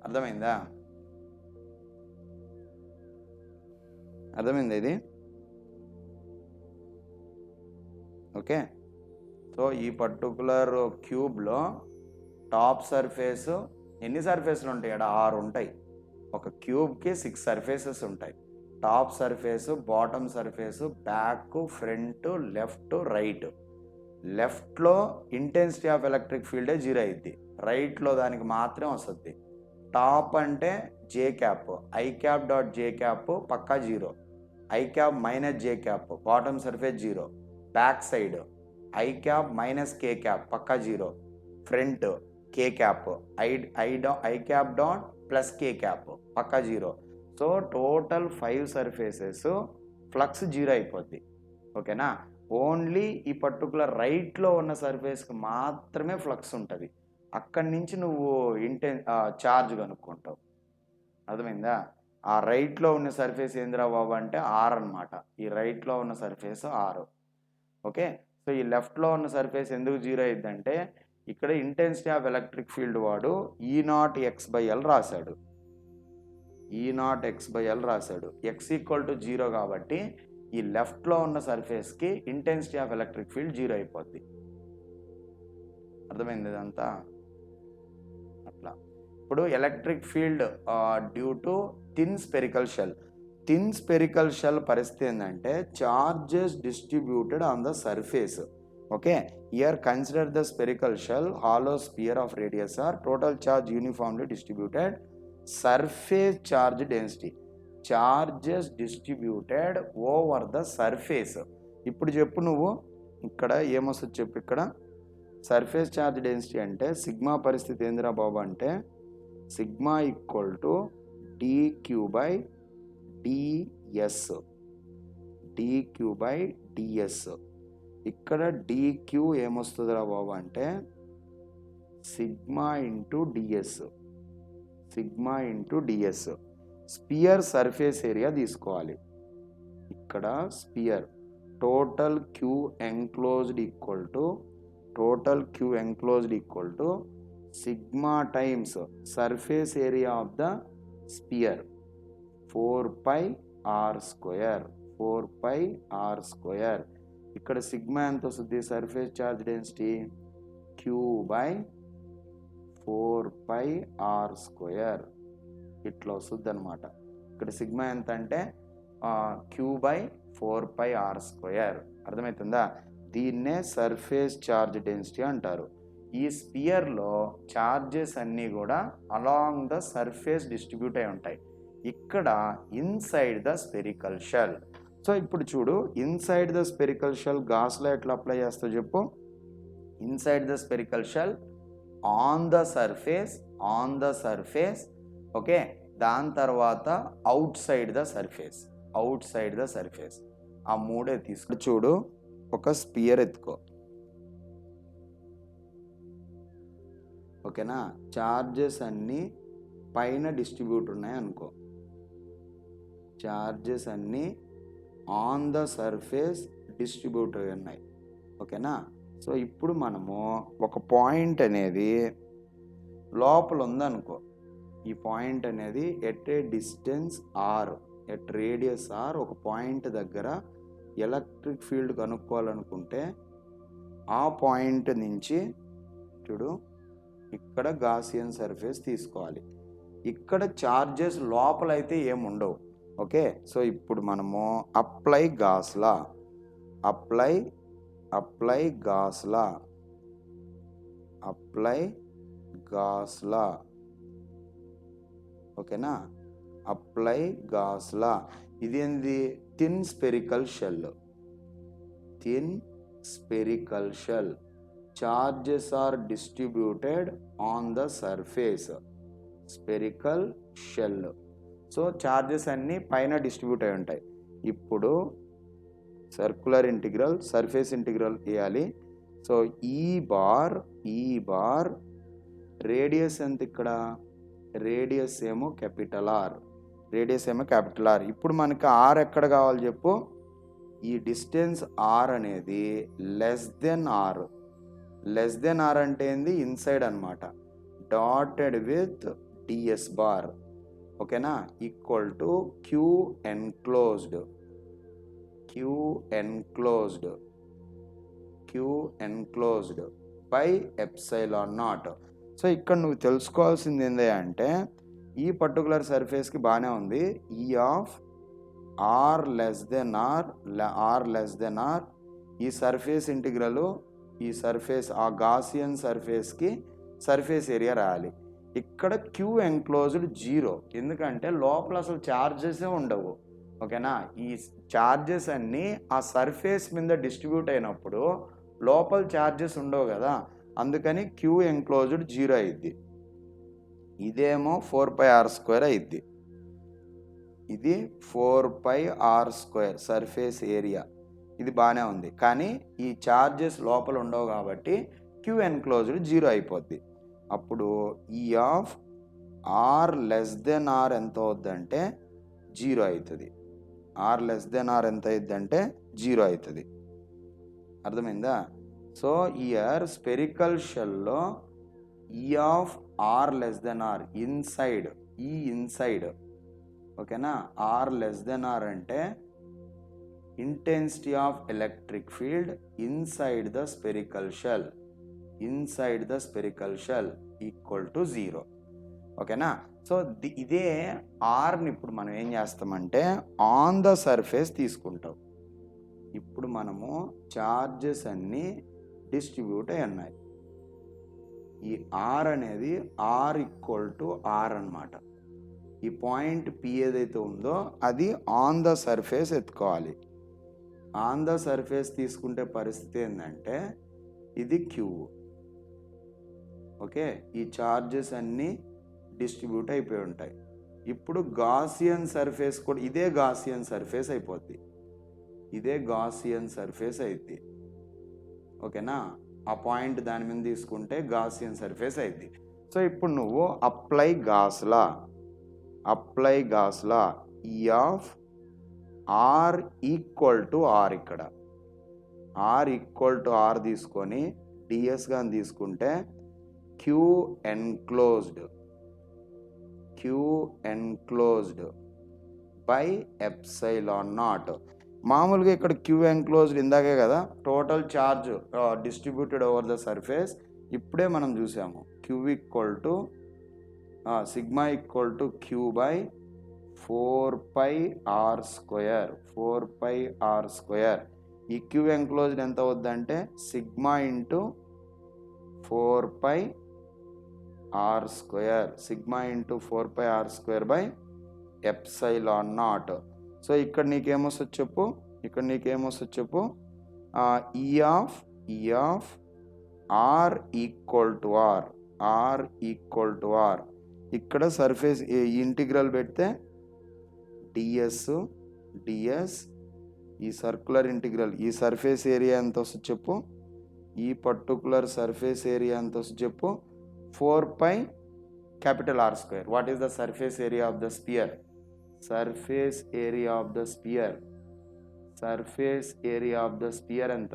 Speaker 1: అర్థమైందా ఇది? ఓకే, సో ఈ పర్టికులర్ క్యూబ్లో టాప్ సర్ఫేస్ ఎన్ని సర్ఫేస్లు ఉంటాయి? ఇక్కడ 6 ఉంటాయి. ఒక క్యూబ్కి 6 సర్ఫేసెస్ ఉంటాయి. Top surface, bottom surface, back, front, left, right. లెఫ్ట్లో ఇంటెన్సిటీ ఆఫ్ ఎలక్ట్రిక్ ఫీల్డే 0 అయింది, రైట్లో దానికి మాత్రం వస్తుంది. టాప్ అంటే j cap, I cap dot J cap పక్కా 0, i cap minus j cap, bottom surface 0, back side i cap minus k cap పక్కా 0, front K cap, I cap dot plus K cap పక్కా 0. So total 5 surfaces flux 0 అయిపోద్ది. ఓకేనా? Only ఈ particular రైట్లో ఉన్న సర్ఫేస్కి మాత్రమే flux ఉంటుంది. అక్కడి నుంచి నువ్వు చార్జ్ కనుక్కుంటావు. అర్థమైందా? ఆ రైట్లో ఉన్న సర్ఫేస్ ఏందిరా బాబు అంటే ఆర్ అనమాట. ఈ రైట్లో ఉన్న సర్ఫేస్ ఆర్. ఓకే, సో ఈ లెఫ్ట్లో ఉన్న సర్ఫేస్ ఎందుకు 0 అయిందంటే ఇక్కడ ఇంటెన్సిటీ ఆఫ్ ఎలక్ట్రిక్ ఫీల్డ్ వాడు E0 x/L రాశాడు. ఎక్స్ ఈక్వల్ టు 0 కాబట్టి ఈ లెఫ్ట్లో ఉన్న సర్ఫేస్కి ఇంటెన్సిటీ ఆఫ్ ఎలక్ట్రిక్ ఫీల్డ్ 0 అయిపోద్ది. అర్థమైంది ఇదంతా? అట్లా. ఇప్పుడు electric field due to thin spherical shell పరిస్థితి ఏంటంటే charges distributed on the surface. Okay, here consider the spherical shell, hollow sphere of radius R, total charge uniformly distributed, surface charge density, charges distributed over the surface. ఇప్పుడు చెప్పు నువ్వు ఇక్కడ ఏమొస్తుంది చెప్పు. ఇక్కడ surface charge density అంటే sigma పరిస్థితి ఏందిరా బాబు అంటే sigma equal to dq by ds, dq by ds. ఇక్కడ dq ఏమొస్తుందిరా బాబు అంటే sigma into dS, sigma into dS. Sphere surface area తీసుకోవాలి. ఇక్కడ sphere total Q enclosed equal to sigma times surface area of the sphere 4πr². ఇక్కడ sigma ఎంత వస్తుంది surface charge density Q by 4πr². ఇట్లా వస్తుంది అనమాట. ఇక్కడ సిగ్మా ఎంత అంటే క్యూ బై 4πr². అర్థమవుతుందా? దీన్నే సర్ఫేస్ ఛార్జ్ డెన్సిటీ అంటారు. ఈ స్పియర్లో ఛార్జెస్ అన్నీ కూడా అలాంగ్ ద సర్ఫేస్ డిస్ట్రిబ్యూట్ అయి ఉంటాయి. ఇక్కడ inside the spherical shell. So ఇప్పుడు చూడు, ఇన్సైడ్ ద స్పెరికల్ షెల్ గాస్లో ఎట్లా అప్లై చేస్తావు చెప్పు. Inside the spherical shell on the surface okay. దాని తర్వాత అవుట్ సైడ్ ద సర్ఫేస్. ఆ మూడే తీసుకు. చూడు, ఒక స్పియర్ ఎత్తుకో ఓకేనా. చార్జెస్ అన్నీ పైన డిస్ట్రిబ్యూట్ ఉన్నాయి అనుకో. చార్జెస్ అన్నీ ఆన్ ద సర్ఫేస్ డిస్ట్రిబ్యూట్ ఉన్నాయి ఓకేనా. సో ఇప్పుడు మనము ఒక పాయింట్ అనేది లోపల ఉందనుకో. ఈ పాయింట్ అనేది at a distance r, at radius r, ఒక పాయింట్ దగ్గర ఎలక్ట్రిక్ ఫీల్డ్ కనుక్కోవాలనుకుంటే ఆ పాయింట్ నుంచి చూడు ఇక్కడ గాసియన్ సర్ఫేస్ తీసుకోవాలి. ఇక్కడ చార్జెస్ లోపలైతే ఏముండవు ఓకే. సో ఇప్పుడు మనము అప్లై గాస్లా ఓకేనా. Apply Gauss law. ఇది ఏంది? Thin spherical shell. Charges are distributed on the surface spherical shell. So charges అన్నీ పైన డిస్ట్రిబ్యూట్ అయి ఉంటాయి. ఇప్పుడు సర్క్యులర్ ఇంటిగ్రల్, సర్ఫేస్ ఇంటిగ్రల్ వేయాలి. సో ఈ బార్ రేడియస్ ఎంత? ఇక్కడ రేడియస్ ఏమో క్యాపిటల్ ఆర్. ఇప్పుడు మనకి ఆర్ ఎక్కడ కావాలి చెప్పు. ఈ డిస్టెన్స్ ఆర్ అనేది లెస్ దెన్ ఆర్ అంటే ఏంది? ఇన్సైడ్ అనమాట. డాటెడ్ విత్ డిఎస్ బార్ ఓకేనా. Equal to queue enclosed by epsilon naught. So ఇక్కడ నువ్వు తెలుసుకోవాల్సింది ఏంటి అంటే ఈ పర్టికులర్ సర్ఫేస్కి బాగానే ఉంది. E of r less than r ఈ సర్ఫేస్ ఇంటిగ్రల్, ఈ సర్ఫేస్ ఆ గాసియన్ సర్ఫేస్కి సర్ఫేస్ ఏరియా రాయాలి. ఇక్కడ క్యూ ఎంక్లోజ్డ్ 0, ఎందుకంటే లోపల అసలు ఛార్జెసే ఉండవు ఓకేనా. ఈ ఛార్జెస్ అన్నీ ఆ సర్ఫేస్ మీద డిస్ట్రిబ్యూట్ అయినప్పుడు లోపల ఛార్జెస్ ఉండవు కదా, అందుకని క్యూ ఎంక్లోజ్డ్ 0 అయింది. ఇదేమో 4πr² అయింది. ఇది 4πr² సర్ఫేస్ ఏరియా. ఇది బాగానే ఉంది, కానీ ఈ ఛార్జెస్ లోపల ఉండవు కాబట్టి క్యూ ఎన్క్లోజ్డ్ 0 అయిపోద్ది. అప్పుడు E of r less than r ఎంత అవుద్దంటే 0 అవుతుంది. ఆర్ లెస్ దెన్ ఆర్ ఎంత అవుద్దంటే 0 అవుతుంది. అర్థమైందా? సో ఇయర్ స్పెరికల్ షెల్లో E of r less than r inside ఓకేనా. ఆర్ లెస్ దెన్ ఆర్ అంటే intensity of electric field inside the spherical shell equal to 0 ఓకేనా. సో ఇదే ఆర్ని ఇప్పుడు మనం ఏం చేస్తామంటే ఆన్ ద సర్ఫేస్ తీసుకుంటాం. ఇప్పుడు మనము చార్జెస్ అన్నీ డిస్ట్రిబ్యూట్ అయి ఉన్నాయి. ఈ ఆర్ అనేది ఆర్ ఈక్వల్ టు ఆర్ అనమాట. ఈ పాయింట్ పి ఏదైతే ఉందో అది ఆన్ ద సర్ఫేస్ ఎత్తుకోవాలి. ఆన్ ద సర్ఫేస్ తీసుకుంటే పరిస్థితి ఏంటంటే ఇది క్యూ. ఓకే, ఈ చార్జెస్ అన్నీ డిస్ట్రిబ్యూట్ అయిపోయి ఉంటాయి. ఇప్పుడు గాసియన్ సర్ఫేస్ కూడా ఇదే గాసియన్ సర్ఫేస్ అయిపోద్ది, ఇదే గాసియన్ సర్ఫేస్ అయింది. ఓకేనా, ఆ పాయింట్ దాని మీద తీసుకుంటే గాసియన్ సర్ఫేస్ అయింది. సో ఇప్పుడు నువ్వు apply Gauss law E of r equal to r, ఇక్కడ ఆర్ ఈక్వల్ టు ఆర్ తీసుకొని డిఎస్ కానీ తీసుకుంటే q enclosed by epsilon naught. మామూలుగా ఇక్కడ క్యూ ఎన్క్లోజ్డ్ ఇందాకే కదా total charge distributed over the surface, ఇప్పుడే మనం చూసాము. Q equal to sigma equal to q by 4πr². ఈ క్యూ ఎన్క్లోజ్డ్ ఎంత అవుద్దంటే sigma into 4πr², by epsilon naught. So ఇక్కడ నీకేమొస్తుంది చెప్పు, E of r equal to r, ఇక్కడ సర్ఫేస్ ఇంటిగ్రల్ పెడితే డిఎస్, ఈ సర్క్యులర్ ఇంటిగ్రల్, ఈ సర్ఫేస్ ఏరియా ఎంత వస్తుంది చెప్పు, ఈ పర్టికులర్ సర్ఫేస్ ఏరియా ఎంత వస్తుంది చెప్పు, 4πR². What is the surface area of the sphere? Surface area of the sphere ఎంత?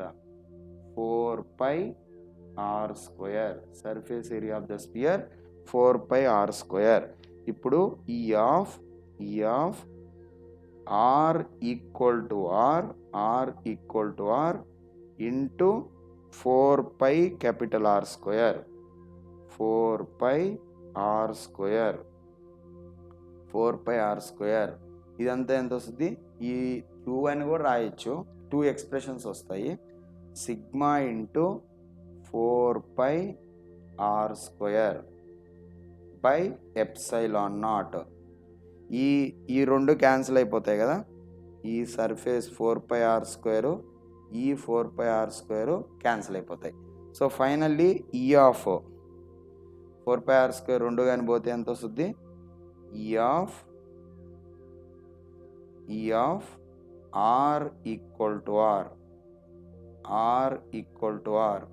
Speaker 1: 4πR². Surface area of the sphere 4πR². ఇప్పుడు E of r equal to r into 4πR², 4πR². ఇదంతా ఎంత వస్తుంది? ఈ queue అని కూడా రాయొచ్చు, 2 expressions వస్తాయి. Sigma into 4πR² by epsilon naught. ఈ రెండు క్యాన్సిల్ అయిపోతాయి కదా, ఈ సర్ఫేస్ 4πR², ఈ 4πR² క్యాన్సిల్ అయిపోతాయి. సో ఫైనల్లీ ఈ ఆఫ్ 4πR² రెండు కానీ పోతే ఎంత వస్తుంది? E of r equal to r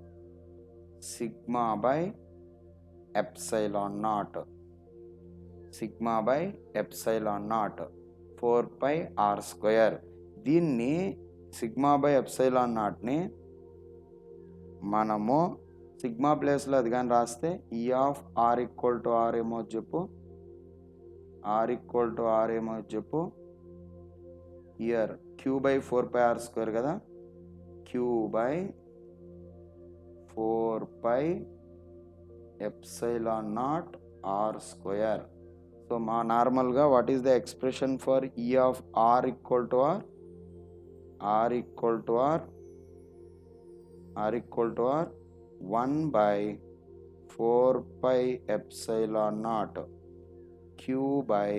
Speaker 1: sigma by epsilon naught, 4πR². దీన్ని సిగ్మా బై ఎప్సైలాన్ నాట్ని మనము సిగ్మా ప్లేస్లో అది కానీ రాస్తే E of r equal to r ఏమో చెప్పు, ఇయర్ క్యూ బై 4πR² కదా, క్యూ బై 4π R². సో మా నార్మల్గా what is the expression for E of r equal to r? R equal to r 1/4πε0 q by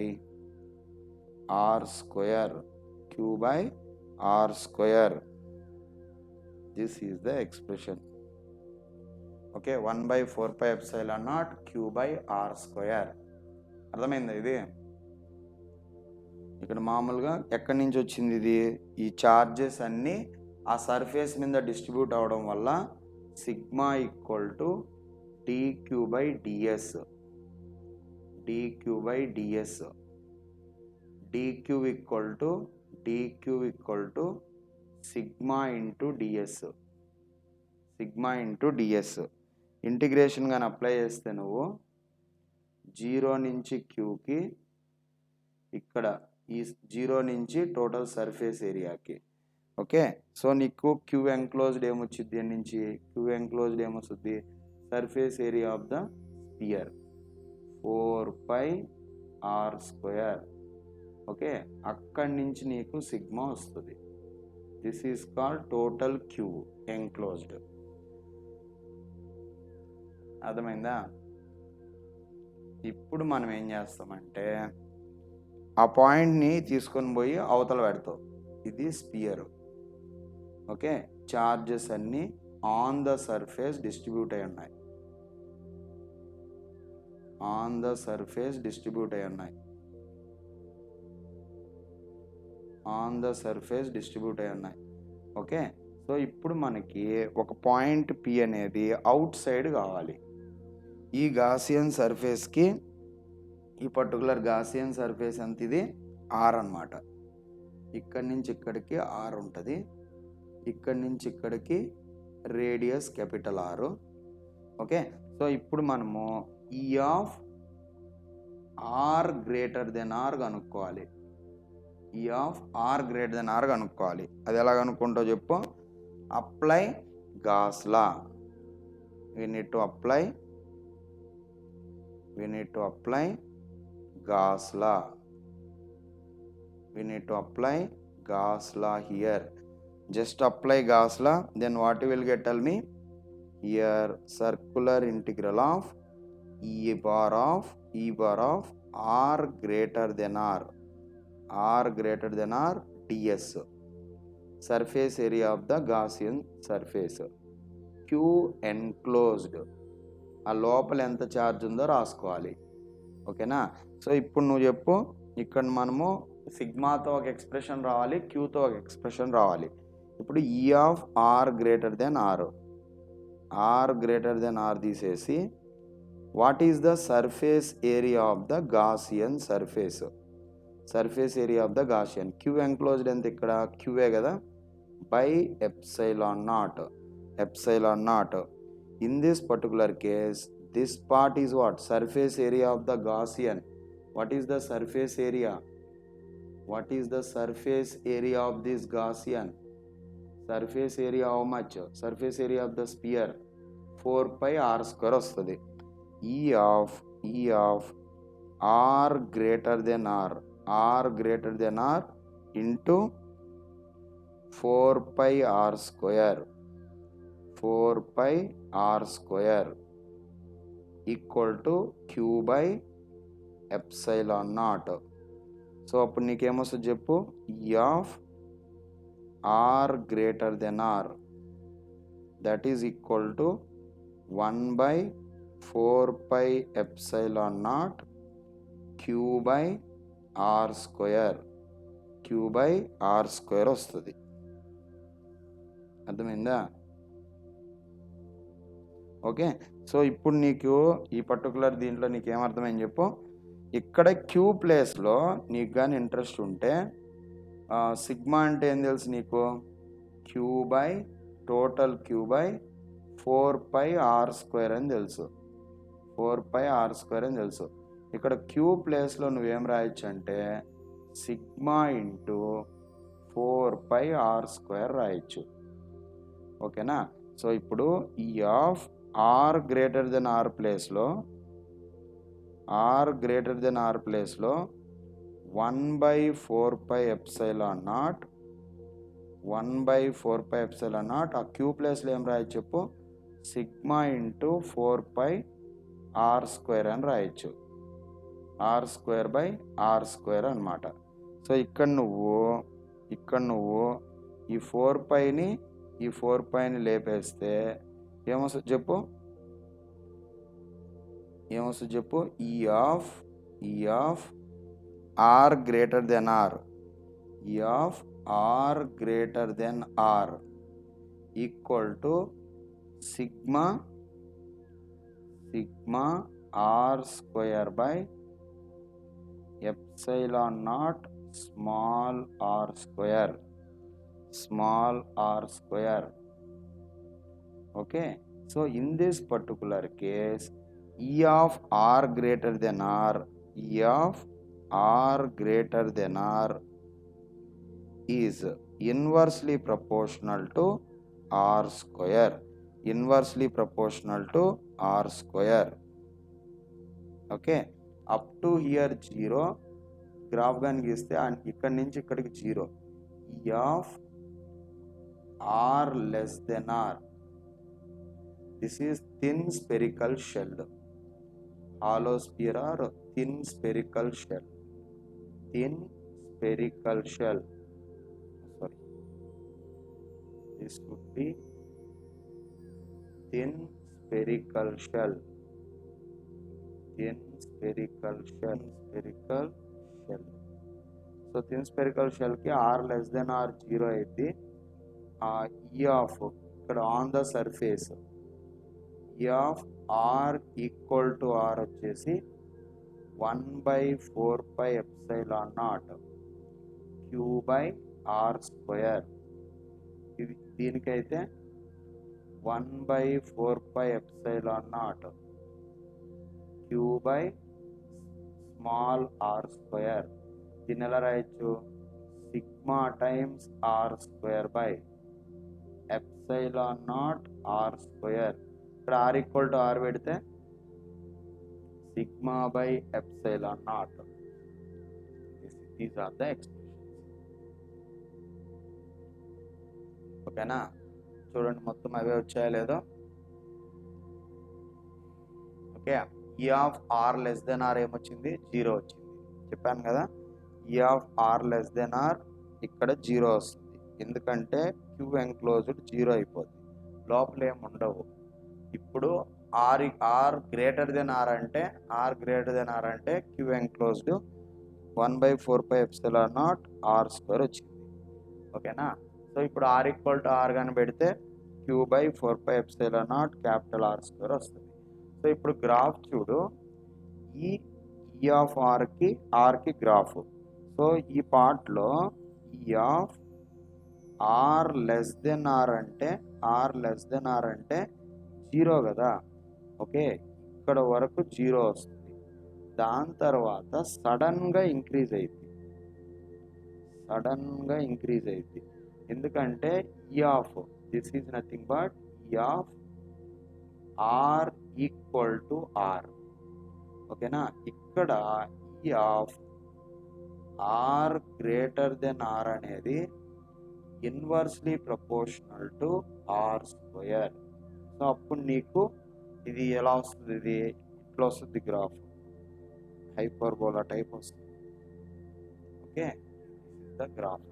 Speaker 1: R². This is the expression. Okay, 1/4πε0 q by R². అర్థమైందా? ఇది ఇక్కడ మామూలుగా ఎక్కడి నుంచి వచ్చింది ఇది? ఈ చార్జెస్ అన్నీ ఆ సర్ఫేస్ మీద డిస్ట్రిబ్యూట్ అవడం వల్ల sigma equal to dq by ds, dq equal to sigma into ds. Integration కానీ అప్లై చేస్తే నువ్వు 0 నుంచి క్యూకి, ఇక్కడ ఈ 0 నుంచి టోటల్ సర్ఫేస్ ఏరియాకి. ఓకే, సో నీకు క్యూ ఎన్క్లోజ్డ్ ఏమొచ్చింది? దీని నుంచి క్యూ ఎన్క్లోజ్డ్ ఏమొస్తుంది? Surface area of the sphere 4πR². Okay, అక్కడి నుంచి నీకు సిగ్మా వస్తుంది. This is called total q enclosed. అర్థమైందా? ఇప్పుడు మనం ఏం చేస్తామంటే ఆ పాయింట్ని తీసుకొని పోయి అవతల పెడతావు. ఇది స్పియర్, ఓకే, చార్జెస్ అన్నీ ఆన్ ద సర్ఫేస్ డిస్ట్రిబ్యూట్ అయి ఉన్నాయి, ఆన్ ద సర్ఫేస్ డిస్ట్రిబ్యూట్ అయి ఉన్నాయి, ఆన్ ద సర్ఫేస్ డిస్ట్రిబ్యూట్ అయి ఉన్నాయి. ఓకే, సో ఇప్పుడు మనకి ఒక పాయింట్ పి అనేది అవుట్ సైడ్ కావాలి. ఈ గాసియన్ సర్ఫేస్కి, ఈ పర్టికులర్ గాసియన్ సర్ఫేస్ ఎంత, ఇది ఆర్ అన్నమాట. ఇక్కడి నుంచి ఇక్కడికి ఆర్ ఉంటుంది, ఇక్కడి నుంచి ఇక్కడికి radius capital r. Okay, so ఇప్పుడు మనము E of r greater than r కనుక్కోవాలి. E of r greater than r కనుక్కోవాలి. అది ఎలా కనుక్కుంటో చెప్పు. Apply Gauss law. we need to apply Gauss law. We need to apply Gauss law here. Just apply Gauss law, then what you will get, tell me. Here circular integral of e bar of r greater than r ds, surface area of the Gaussian surface. Q enclosed, ఆ లోపల ఎంత charge ఉందో రాసుకోవాలి. ఓకేనా, so ఇప్పుడు నువ్వు చెప్పు. ఇక్కడ మనము సిగ్మాతో ఒక ఎక్స్ప్రెషన్ రావాలి, క్యూతో ఒక ఎక్స్ప్రెషన్ రావాలి. ఇప్పుడు E of r greater than r తీసేసి what is the surface area of the Gaussian surface area of the Gaussian. Q enclosed ఎంత, ఇక్కడ క్యూఏ కదా, by epsilon naught. In this particular case, this part is what? Surface area of the Gaussian. What is the surface area? What is the surface area of this Gaussian? Surface area how much? Surface area of the sphere 4 pi r square వస్తుంది. E of r greater than r into 4 pi r square equal to q by epsilon naught. So అప్పుడు నీకేమొస్తుంది చెప్పు. E of r greater than r, that is equal to 1/4 pi epsilon naught q by r square వస్తుంది. అర్థమైందా? Okay, so ఇప్పుడు నీకు ఈ particular దీంట్లో నీకు ఏమర్థమైంది చెప్పు. ఇక్కడ క్యూ ప్లేస్లో నీకు కానీ ఇంట్రెస్ట్ ఉంటే సిగ్మా అంటే ఏం తెలుసు నీకు, total q by 4 pi r square అని తెలుసు. 4 pi r square అని తెలుసు. ఇక్కడ క్యూ ప్లేస్లో నువ్వేం రాయొచ్చు అంటే sigma into 4 pi r square రాయొచ్చు. ఓకేనా, సో ఇప్పుడు E of r greater than r ప్లేస్లో 1/4 pi ఎప్సిలాన్ నాట్ ఆ క్యూ ప్లేస్లో ఏం రాయొచ్చు చెప్పు, sigma into 4 pi r square అని రాయొచ్చు. r square అనమాట. సో ఇక్కడ నువ్వు ఈ 4 పైని లేపేస్తే ఏమొస్తుంది చెప్పు. E of r greater than r equal to sigma r square by epsilon naught small r square. Okay, so in this particular case, E of r greater than r is inversely proportional to r square. Okay, up to here 0, graph కానీ గీస్తే ఇక్కడి నుంచి ఇక్కడికి 0. E of r less than r, this is thin spherical shell, hollow sphere or thin spherical shell. Sorry, this would be thin spherical shell. So thin spherical shell ki r less than or 0 అయితే E of ఇక్కడ on the surface E of r equal to r వచ్చేసి 1/4πε0 q by r square. ఇది దీనికైతే 1/4πε0 q by small r square. దీన్ని ఎలా రాయొచ్చు? Sigma times r square by ε0 r square. ఇక్కడ r equal to r పెడితే sigma by ε0. These are the expressions. ఓకేనా? చూడండి మొత్తం అవే వచ్చాయో లేదో. Okay, E of r less than r ఏమొచ్చింది? 0 వచ్చింది. చెప్పాను కదా, E of r less than r ఇక్కడ 0 వస్తుంది. ఎందుకంటే Q enclosed 0 అయిపోతుంది, లోపల ఏమి ఉండవు. ఇప్పుడు r గ్రేటర్ దెన్ r అంటే Q enclosed 1/4πε0 r square వచ్చింది. ఓకేనా? సో ఇప్పుడు r ఈక్వల్ టు r కానీ పెడితే Q/4πε0 క్యాపిటల్ R స్క్వేర్ వస్తుంది. సో ఇప్పుడు గ్రాఫ్ చూడు, ఈ E of Arki graph. So ఈ పార్ట్లో E of r less than r అంటే 0 కదా. ఓకే, ఇక్కడ వరకు 0 వస్తుంది. దాని తర్వాత సడన్గా ఇంక్రీజ్ అయింది. ఎందుకంటే E of this is nothing but E of r equal to r. ఓకేనా? ఇక్కడ E of r greater than r అనేది inversely proportional to r square. So అప్పుడు నీకు ఇది ఎలా వస్తుంది? ఇది ఇట్లా వస్తుంది, గ్రాఫ్ హైపర్బోలా టైప్ వస్తుంది. Okay, this is the graph.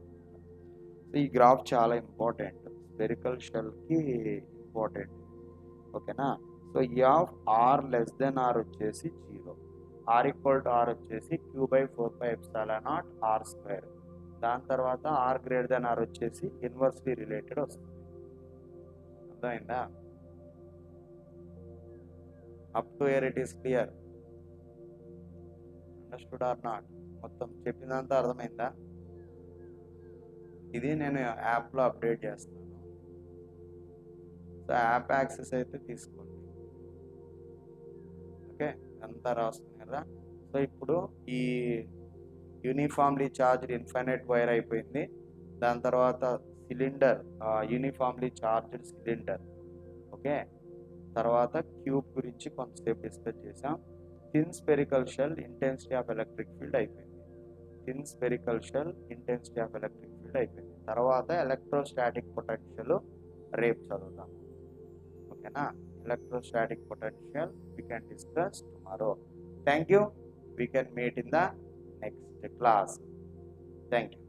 Speaker 1: So ఈ గ్రాఫ్ చాలా ఇంపార్టెంట్, స్పెరికల్ షెల్కి ఇంపార్టెంట్. ఓకేనా? So E of r less than r వచ్చేసి 0, r ఈక్వల్ టు r వచ్చేసి Q/4πε0 r స్క్వేర్. దాని తర్వాత r గ్రేటర్ దెన్ r వచ్చేసి inversely related వస్తుంది. అర్థమైందా? Up to hear it is clear? Understood or not? మొత్తం చెప్పిందంతా అర్థమైందా? ఇది నేను యాప్లో అప్డేట్ చేస్తాను. సో యాప్ యాక్సెస్ అయితే తీసుకోండి. ఓకే, అంతా రాస్తుంది కదా. సో ఇప్పుడు ఈ యూనిఫామ్లీ చార్జ్డ్ ఇన్ఫైనైట్ వైర్ అయిపోయింది. దాని తర్వాత cylinder, uniformly charged cylinder. Okay, తర్వాత క్యూబ్ గురించి కొంతసేపు డిస్కస్ చేసాం. Thin spherical shell, intensity of electric field అయిపోయింది. తర్వాత ఎలక్ట్రోస్టాటిక్ పొటెన్షియల్ రేపు చదువుతాం. ఓకేనా? Electrostatic potential we can discuss tomorrow. Thank you. We can meet in the next class. Thank you.